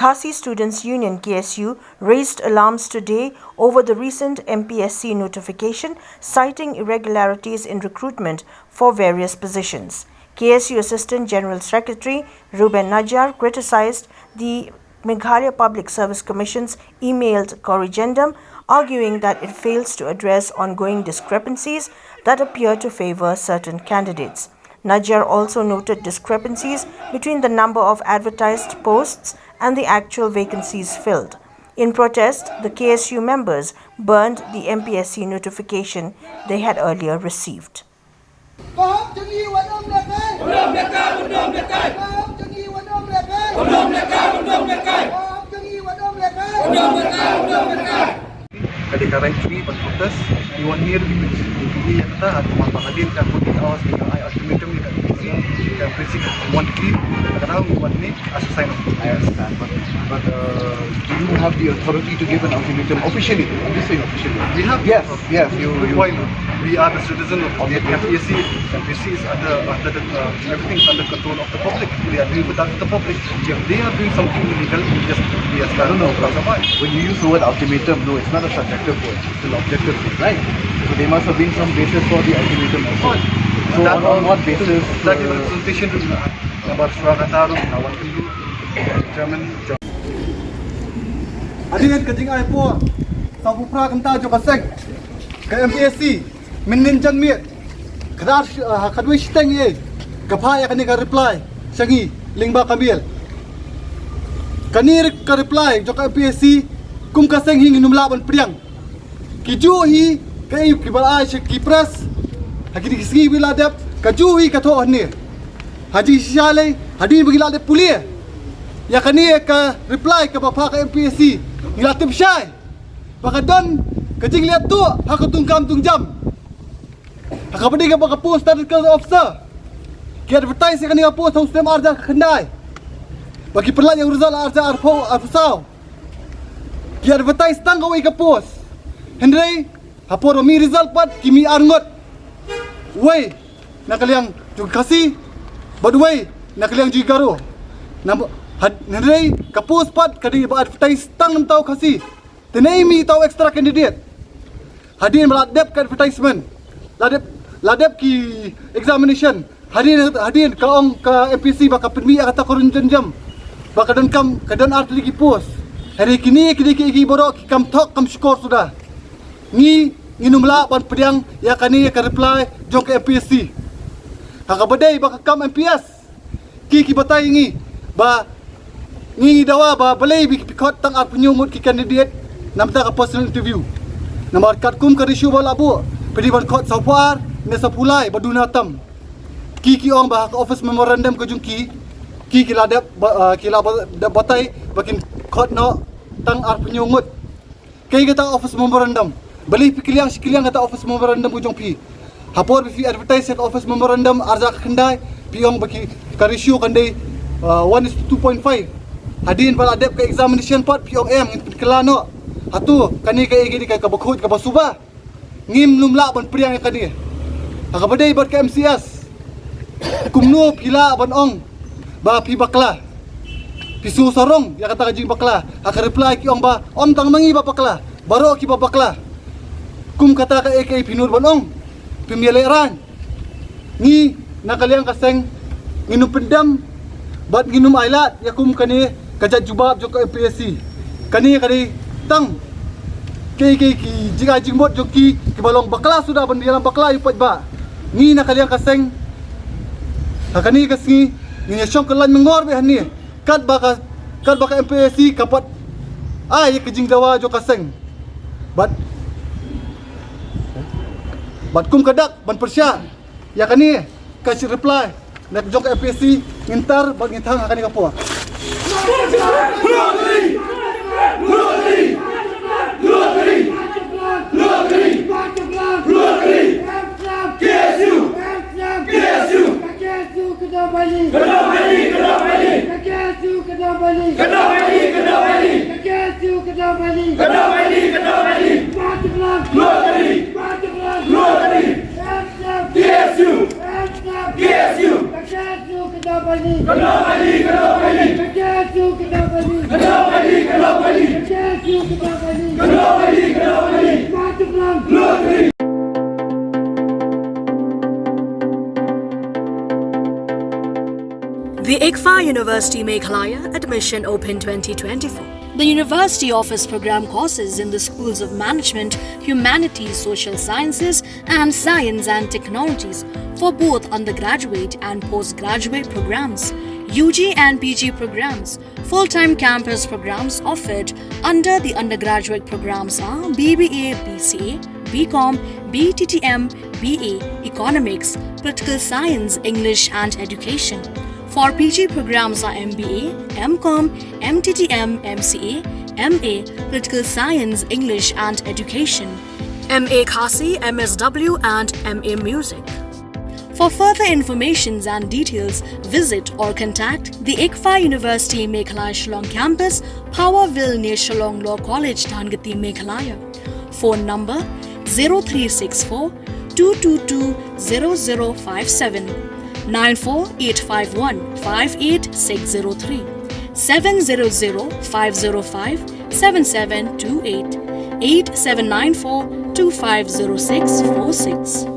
Khasi Students' Union KSU raised alarms today over the recent MPSC notification citing irregularities in recruitment for various positions. KSU Assistant General Secretary Ruben Najjar criticized the Meghalaya Public Service Commission's emailed corrigendum, arguing that it fails to address ongoing discrepancies that appear to favor certain candidates. Najjar also noted discrepancies between the number of advertised posts and the actual vacancies filled. In protest, the KSU members burned the MPSC notification they had earlier received. Currently, but protes di 1 year ini yang kata atau masalah hadir kan politik awas dengan ultimatum ni kan prinsip one keep karena one ni as a sign of but do you have the authority to give an ultimatum officially? I'm just saying officially. We have yes you we are the citizen of the MPSC. MPSC is under everything is under control of the public. We are doing without the public. If they are doing something illegal, we just I don't know. When you use the word ultimatum, no, it's not a subjective word. It's still objective, right? So there must have been some basis for the ultimatum also. So on what basis? That is representation to about Swagataru, Nawan Hindu, German. Hadirin kajing ai po sa pupra kanta jo kasek ke MPSC minin jan miet kadar kadwi steng ye kapaya kani ka reply sangi lingba kambil kanir ka reply jo ka MPSC kum kaseng hing inumla ban priang kiju hi kai kibal ai ki press hagi kisi bila dep kaju hi ka tho ni haji shale hadi bagi la de pulia ya kani ka reply ka bapa ka MPSC ngilatip syai baka don kajing lihat tu hak tungkam tungjam hak badi ka baka post statistical officer ki advertise ka ni post hong sistem arja khandai bagi perlat yang result arja arfusau ki advertise tang ka post hendrai hapor mi result pat kimi arngot wei nakaliang juga kasih badwei nakaliang juga garo hendrai ka post pat kadi ba advertise tang nam tau kasih tenai mi tau extra candidate hadin meladep ka advertisement ladep ki examination hadin ka ong ka MPC baka permi kata korun jam baka don kam ka don art lagi post hari kini ki borok ki kam thok kam skor sudah ni nginumla ban pediang ya kani ka reply jong ka MPSC haka badai baka kam MPS ki batai ngi ba ngi dawa ba balai bi pikot tang art penyungut ki candidate namta ka personal interview namar kat kum ka issue bala bu pedi ban kot sapar ne sapulai baduna tam ki ong ba ka office memorandum ka jungki ki ladap ki la batai bakin kot no tang art penyungut kai kata office memorandum beli pikiliang sikiliang kata office memorandum ujung pi hapor bi advertise ka office memorandum arja khandai piong baki ka ratio kandai 1:2.5 hadin pala adep ka examination part piong kelano hatu kani ka igi ka bakhut ka basuba ngim lumla ban priang kani ka badai bat ka MCS kumno pila ban ong ba pi bakla pisu sarong ya kata kajing bakla aka reply ki ong ba om tang mangi ba bakla baro ki ba bakla kum kata ka AK pinur ban ong pimileran ni nakaliang kaseng nginum pendam bat nginum ailat ya kum kani kajat jubab jo ka MPSC kani tang ki jiga jingbot jo ki balong bakla sudah ban dalam bakla ipat ba ni nakaliang kaseng kani kasngi ni syong kelan mengor be hani kat baka MPSC kapat ai kejing dawa jo kaseng bat kum kadak ban persya ya kani kasih reply nak jong ka MPSC ngintar bat ngintang kani kapo Kenapa The ICFA University Meghalaya Admission Open 2024. The university offers program courses in the schools of management, humanities, social sciences, and science and technologies for both undergraduate and postgraduate programs, UG and PG programs. Full-time campus programs offered under the undergraduate programs are BBA, BCA, BCom, BTTM, BA, Economics, Political Science, English and Education. For PG programs are MBA, MCom, MTTM, MCA, MA, Political Science, English and Education, MA Khasi, MSW and MA Music. For further information and details, visit or contact the ICFA University Meghalaya Shillong Campus, Powerville near Shillong Law College, Dhangati, Meghalaya. Phone number 0364 222 0057. 94851 58603 700 505 7728 8794 250646.